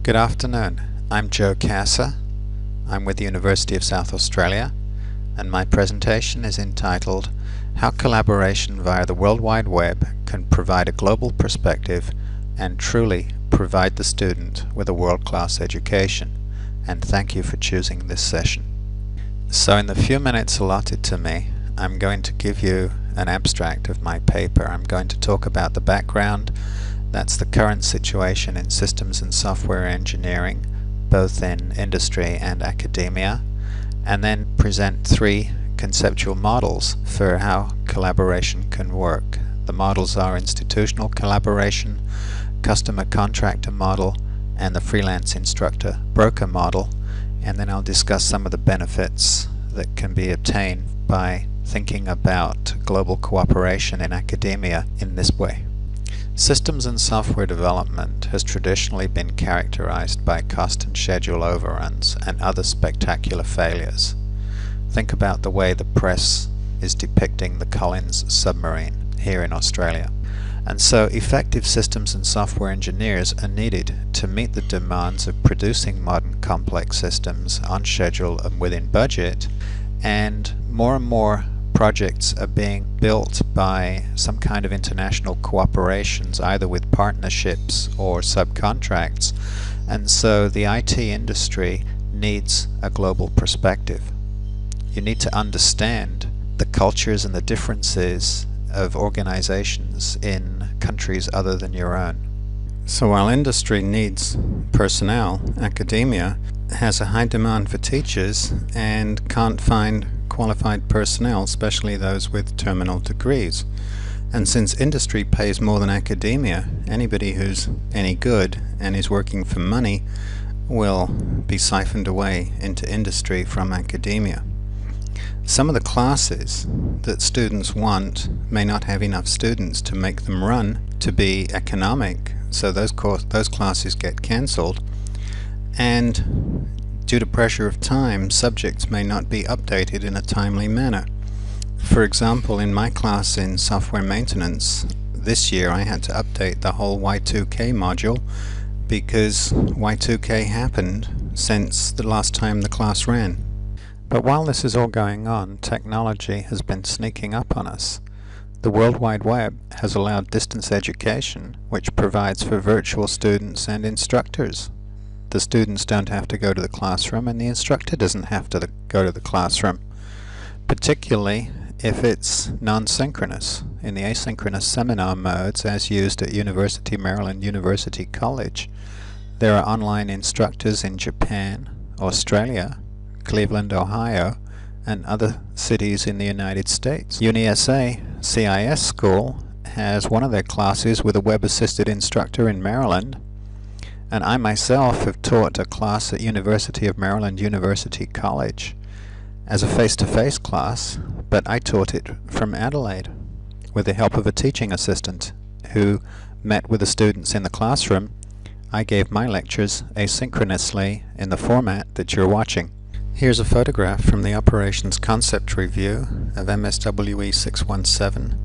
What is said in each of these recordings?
Good afternoon. I'm Joe Casa. I'm with the University of South Australia, and my presentation is entitled How Collaboration via the World Wide Web can provide a global perspective and truly provide the student with a world-class education. And thank you for choosing this session. So in the few minutes allotted to me, I'm going to give you an abstract of my paper. I'm going to talk about the background. That's the current situation in systems and software engineering, both in industry and academia, and then present three conceptual models for how collaboration can work. The models are institutional collaboration, customer contractor model, and the freelance instructor broker model, and then I'll discuss some of the benefits that can be obtained by thinking about global cooperation in academia in this way. Systems and software development has traditionally been characterized by cost and schedule overruns and other spectacular failures. Think about the way the press is depicting the Collins submarine here in Australia. And so effective systems and software engineers are needed to meet the demands of producing modern complex systems on schedule and within budget, and more projects are being built by some kind of international cooperations, either with partnerships or subcontracts, and so the IT industry needs a global perspective. You need to understand the cultures and the differences of organizations in countries other than your own. So while industry needs personnel, academia has a high demand for teachers and can't find qualified personnel, especially those with terminal degrees. And since industry pays more than academia, anybody who's any good and is working for money will be siphoned away into industry from academia. Some of the classes that students want may not have enough students to make them run to be economic, so those classes get cancelled, and due to pressure of time, subjects may not be updated in a timely manner. For example, in my class in software maintenance, this year I had to update the whole Y2K module because Y2K happened since the last time the class ran. But while this is all going on, technology has been sneaking up on us. The World Wide Web has allowed distance education, which provides for virtual students and instructors. The students don't have to go to the classroom, and the instructor doesn't have to go to the classroom, particularly if it's non-synchronous. In the asynchronous seminar modes, as used at University of Maryland University College, there are online instructors in Japan, Australia, Cleveland, Ohio, and other cities in the United States. UniSA CIS School has one of their classes with a web-assisted instructor in Maryland, and I myself have taught a class at University of Maryland University College as a face-to-face class, but I taught it from Adelaide with the help of a teaching assistant who met with the students in the classroom. I gave my lectures asynchronously in the format that you're watching. Here's a photograph from the Operations Concept Review of MSWE 617,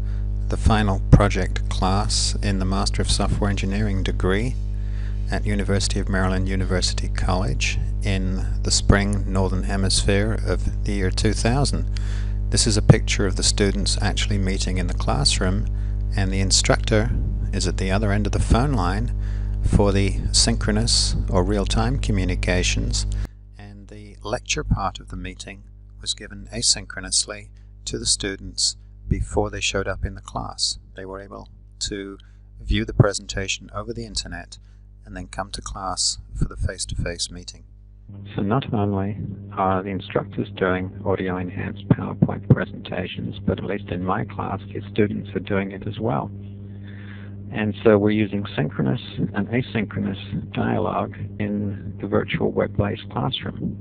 the final project class in the Master of Software Engineering degree at University of Maryland University College in the spring Northern Hemisphere of the year 2000. This is a picture of the students actually meeting in the classroom, and the instructor is at the other end of the phone line for the synchronous or real-time communications, and the lecture part of the meeting was given asynchronously to the students before they showed up in the class. They were able to view the presentation over the internet and then come to class for the face-to-face meeting. So not only are the instructors doing audio-enhanced PowerPoint presentations, but at least in my class, the students are doing it as well. And so we're using synchronous and asynchronous dialogue in the virtual web-based classroom.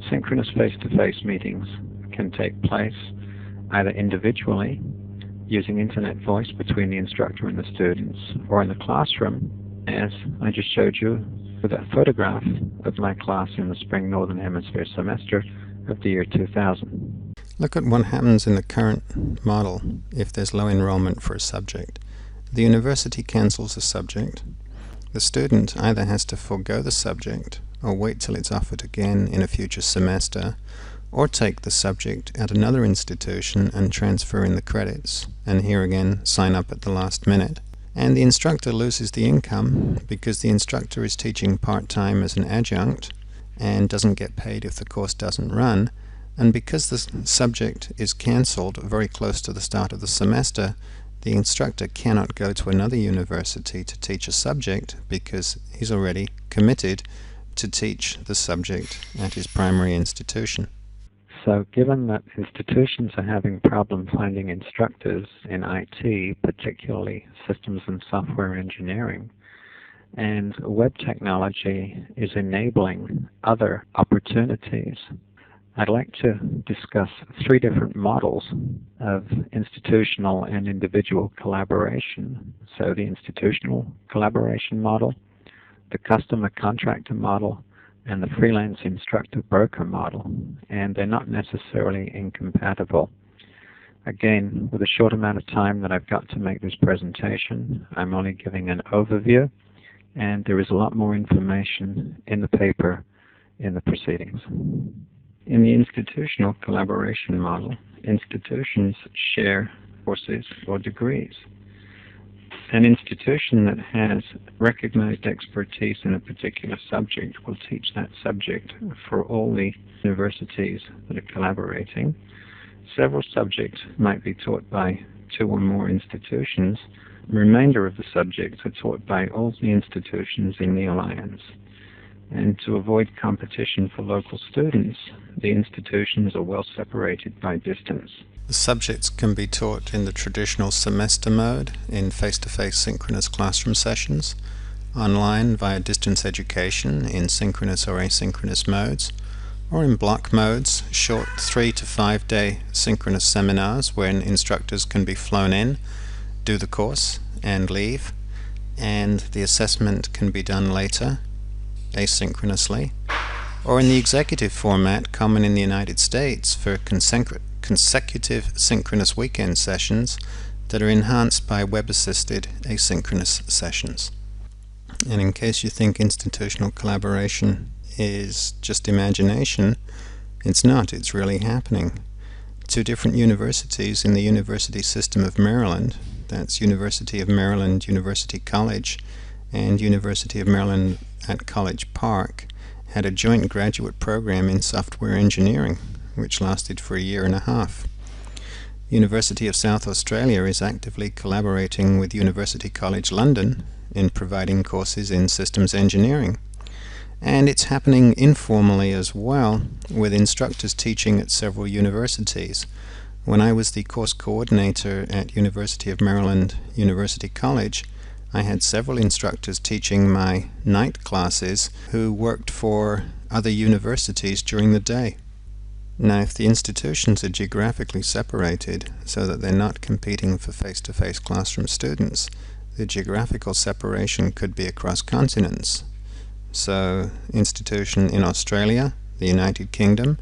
Synchronous face-to-face meetings can take place either individually, using internet voice between the instructor and the students, or in the classroom, as I just showed you with that photograph of my class in the spring Northern Hemisphere semester of the year 2000. Look at what happens in the current model if there's low enrollment for a subject. The university cancels a subject, The student either has to forego the subject or wait till it's offered again in a future semester, or take the subject at another institution and transfer in the credits, and here again sign up at the last minute. And the instructor loses the income because the instructor is teaching part-time as an adjunct and doesn't get paid if the course doesn't run, and because the subject is cancelled very close to the start of the semester, the instructor cannot go to another university to teach a subject because he's already committed to teach the subject at his primary institution. So given that institutions are having problems finding instructors in IT, particularly systems and software engineering, and web technology is enabling other opportunities, I'd like to discuss 3 different models of institutional and individual collaboration. So the institutional collaboration model, the customer contractor model, and the freelance instructor broker model, and they're not necessarily incompatible. Again, with a short amount of time that I've got to make this presentation, I'm only giving an overview, and there is a lot more information in the paper in the proceedings. In the institutional collaboration model, institutions share courses or degrees. An institution that has recognized expertise in a particular subject will teach that subject for all the universities that are collaborating. Several subjects might be taught by 2 or more institutions. The remainder of the subjects are taught by all the institutions in the alliance. And to avoid competition for local students, the institutions are well separated by distance. The subjects can be taught in the traditional semester mode, in face-to-face synchronous classroom sessions, online via distance education in synchronous or asynchronous modes, or in block modes, short 3 to 5 day synchronous seminars when instructors can be flown in, do the course, and leave, and the assessment can be done later, asynchronously, or in the executive format common in the United States for consecutive synchronous weekend sessions that are enhanced by web-assisted asynchronous sessions. And in case you think institutional collaboration is just imagination, it's not, it's really happening. 2 different universities in the University System of Maryland, that's University of Maryland University College and University of Maryland at College Park, had a joint graduate program in software engineering, which lasted for 1.5 years. University of South Australia is actively collaborating with University College London in providing courses in systems engineering. And it's happening informally as well, with instructors teaching at several universities. When I was the course coordinator at University of Maryland University College, I had several instructors teaching my night classes who worked for other universities during the day. Now, if the institutions are geographically separated so that they're not competing for face-to-face classroom students, the geographical separation could be across continents. So, institution in Australia, the United Kingdom,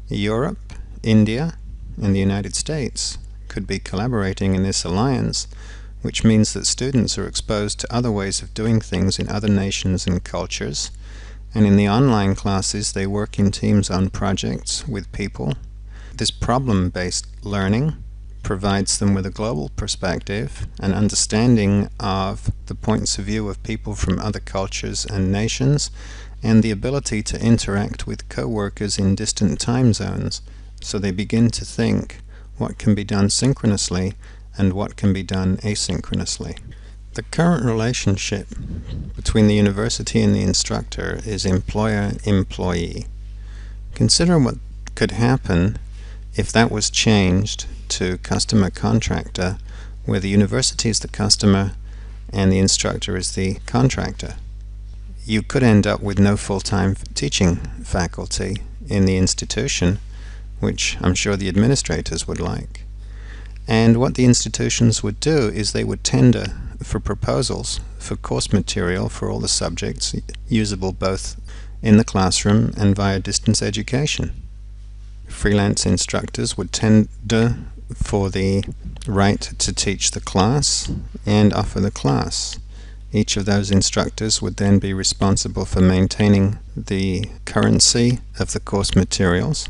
Europe, India, and the United States could be collaborating in this alliance, which means that students are exposed to other ways of doing things in other nations and cultures, and in the online classes they work in teams on projects with people. This problem-based learning provides them with a global perspective, an understanding of the points of view of people from other cultures and nations, and the ability to interact with co-workers in distant time zones, so they begin to think what can be done synchronously and what can be done asynchronously. The current relationship between the university and the instructor is employer-employee. Consider what could happen if that was changed to customer-contractor, where the university is the customer and the instructor is the contractor. You could end up with no full-time teaching faculty in the institution, which I'm sure the administrators would like. And what the institutions would do is they would tender for proposals for course material for all the subjects usable both in the classroom and via distance education. Freelance instructors would tender for the right to teach the class and offer the class. Each of those instructors would then be responsible for maintaining the currency of the course materials,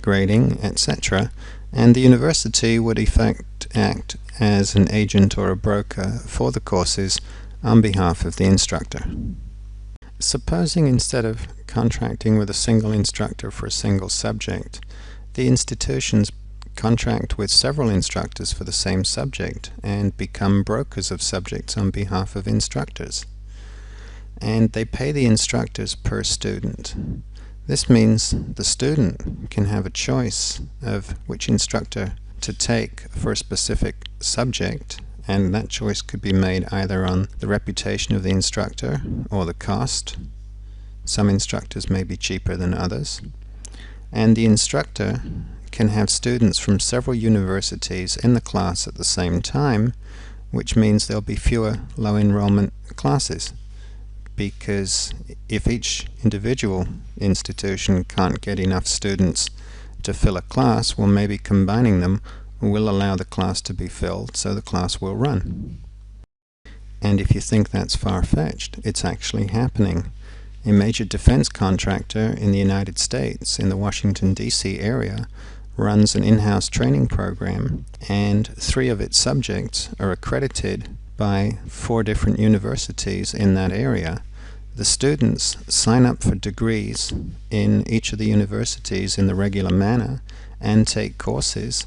grading, etc., and the university would in fact act as an agent or a broker for the courses on behalf of the instructor. Supposing instead of contracting with a single instructor for a single subject, the institutions contract with several instructors for the same subject and become brokers of subjects on behalf of instructors. And they pay the instructors per student. This means the student can have a choice of which instructor to take for a specific subject, and that choice could be made either on the reputation of the instructor or the cost. Some instructors may be cheaper than others. And the instructor can have students from several universities in the class at the same time, which means there'll be fewer low enrollment classes, because if each individual institution can't get enough students to fill a class, well, maybe combining them will allow the class to be filled, so the class will run. And if you think that's far-fetched, it's actually happening. A major defense contractor in the United States, in the Washington, D.C. area, runs an in-house training program, and 3 of its subjects are accredited by 4 different universities in that area. The students sign up for degrees in each of the universities in the regular manner and take courses,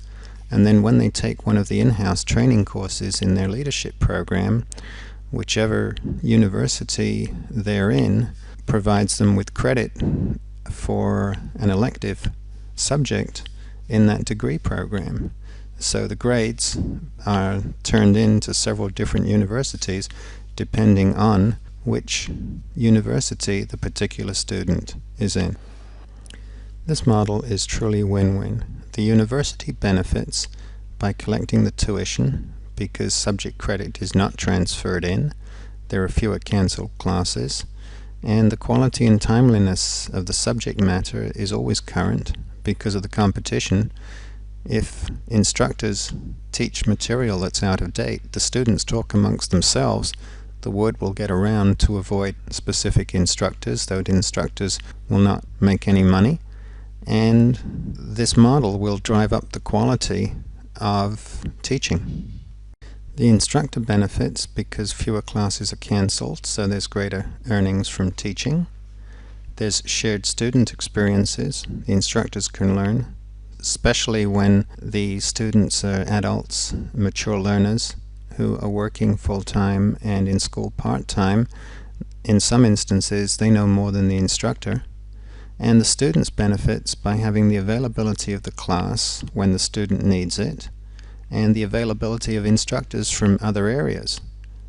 and then when they take one of the in-house training courses in their leadership program, whichever university they're in provides them with credit for an elective subject in that degree program. So the grades are turned in to several different universities depending on which university the particular student is in. This model is truly win-win. The university benefits by collecting the tuition because subject credit is not transferred in, there are fewer cancelled classes, and the quality and timeliness of the subject matter is always current because of the competition. If instructors teach material that's out of date, the students talk amongst themselves, the word will get around to avoid specific instructors. Those instructors will not make any money, and this model will drive up the quality of teaching. The instructor benefits because fewer classes are cancelled, so there's greater earnings from teaching. There's shared student experiences. The instructors can learn, especially when the students are adults, mature learners who are working full-time and in school part-time. In some instances, they know more than the instructor. And the students benefits by having the availability of the class when the student needs it, and the availability of instructors from other areas.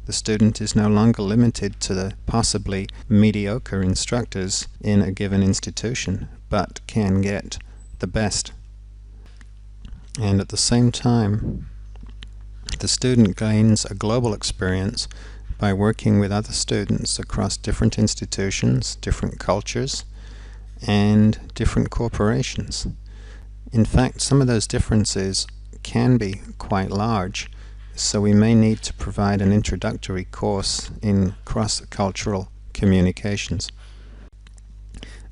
The student is no longer limited to the possibly mediocre instructors in a given institution, but can get the best. And at the same time, the student gains a global experience by working with other students across different institutions, different cultures, and different corporations. In fact, some of those differences can be quite large, so we may need to provide an introductory course in cross-cultural communications.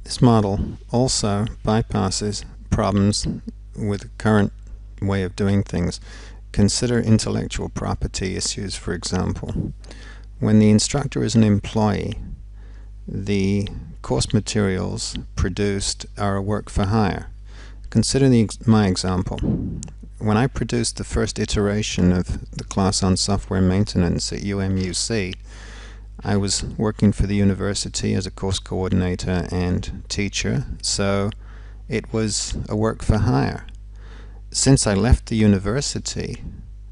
This model also bypasses problems with the current way of doing things. Consider intellectual property issues, for example. When the instructor is an employee, the course materials produced are a work for hire. Consider my example. When I produced the first iteration of the class on software maintenance at UMUC, I was working for the university as a course coordinator and teacher, so it was a work for hire. Since I left the university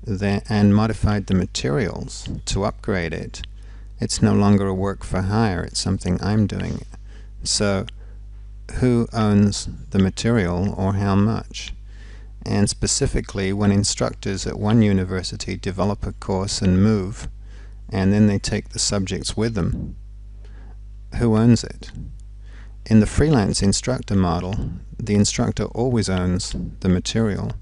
and modified the materials to upgrade it, it's no longer a work for hire, it's something I'm doing. So who owns the material or how much? And specifically, when instructors at one university develop a course and move, and then they take the subjects with them, who owns it? In the freelance instructor model, the instructor always owns the material,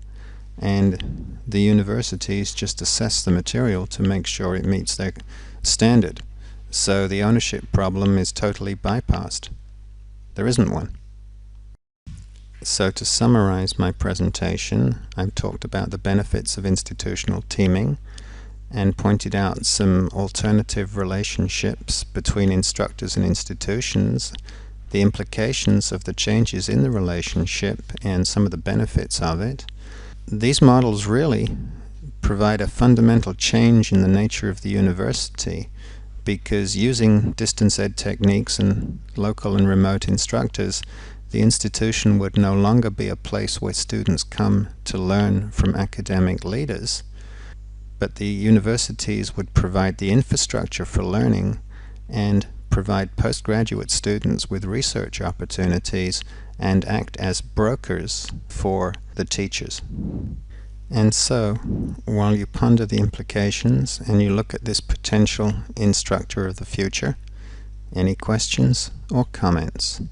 and the universities just assess the material to make sure it meets their standard. So the ownership problem is totally bypassed. There isn't one. So to summarize my presentation, I've talked about the benefits of institutional teaming and pointed out some alternative relationships between instructors and institutions, the implications of the changes in the relationship and some of the benefits of it. These models really provide a fundamental change in the nature of the university, because using distance ed techniques and local and remote instructors, the institution would no longer be a place where students come to learn from academic leaders, but the universities would provide the infrastructure for learning and provide postgraduate students with research opportunities and act as brokers for the teachers. And so, while you ponder the implications and you look at this potential instructor of the future, any questions or comments?